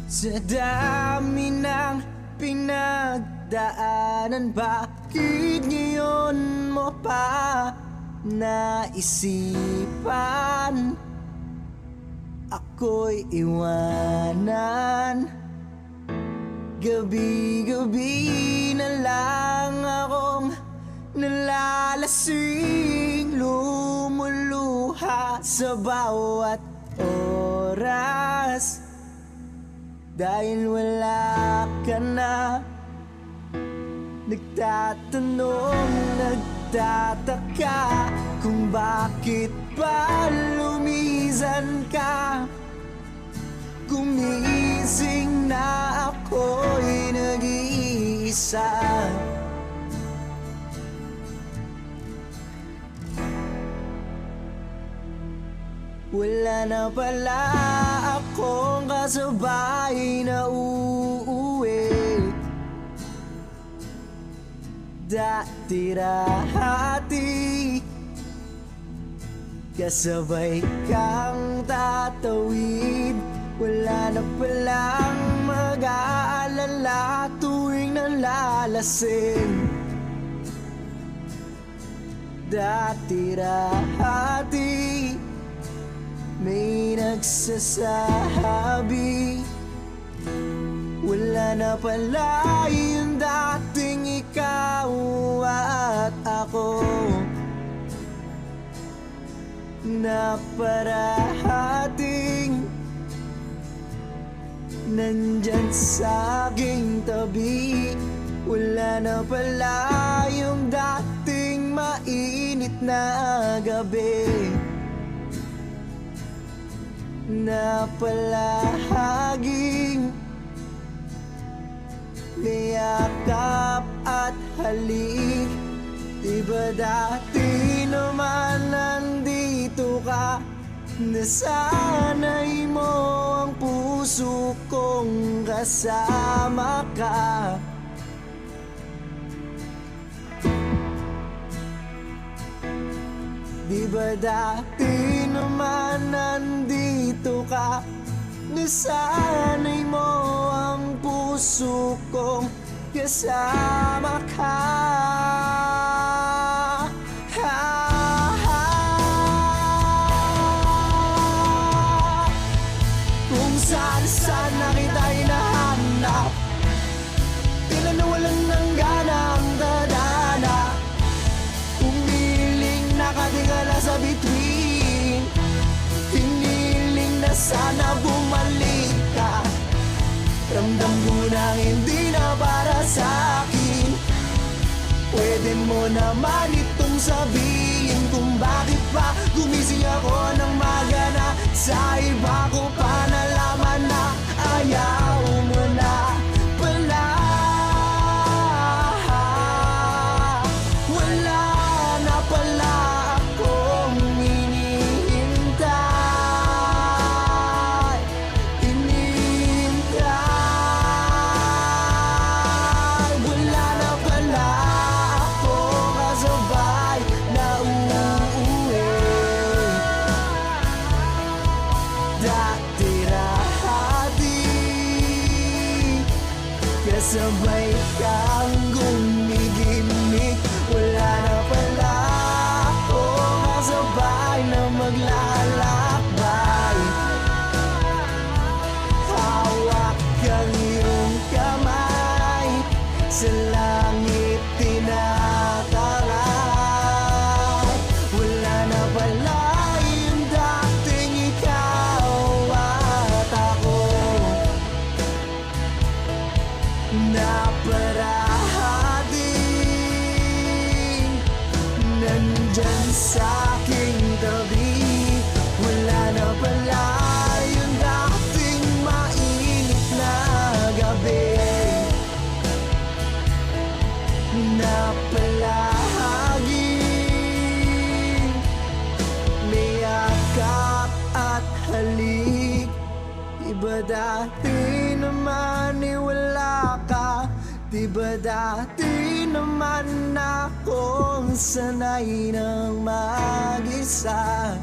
Sa dami ng pinagdaanan, bakit ngayon mo pa naisipan ako'y iwanan? Gabi-gabi na lang akong nalalasing, lumuluha sa bawat oras dahil wala ka na. Nagtatanong, nagtataka kung bakit ba lumisan ka. Gumising na ako'y nag-iisa. Wala na pala akong kasabay na uuwi. Dati-rahati kasabay kang tatawid. Wala na palang mag-aalala tuwing nalalasing. Dati-rahati may nagsasabi, wala na pala yung dating ikaw at ako, na parating nandyan sa aking tabi. Wala na pala yung dating mainit na gabi, na palaging may yakap at halik. Diba dati naman nandito ka, nasanay mo ang puso kong kasama ka. Diba dati naman nandito ka, nasanay mo ang puso kong kasama ka. Kung saan na kita'y nahanap, tila nawalan ng gana ang dadana. Umiling nakatingala sa bituin, hiniling na sana bumalik ka. Ramdam ko na hindi na para sa'kin. Pwede mo naman itong sabihin kung bakit pa gumising ako ng magana. Sa iba ko pa nalaman na ayaw mo na pala. Wala na pala akong hinihintay. Wala na pala akong kasabay na uuwi. Dati-rahati kasabay kang gumigimik. Wala na pala akong kasabay na maglalakbay. Hawak kang iyong kamay, sa langit tinatalay. Wala na pala yung dating ikaw at ako, na parating nandyan sa aking tabi. Wala na pala yung dating mainit na gabi, na palaging may yakap at halik. Diba dati naman wala ka? Diba dati naman akong sanay ng mag-isa?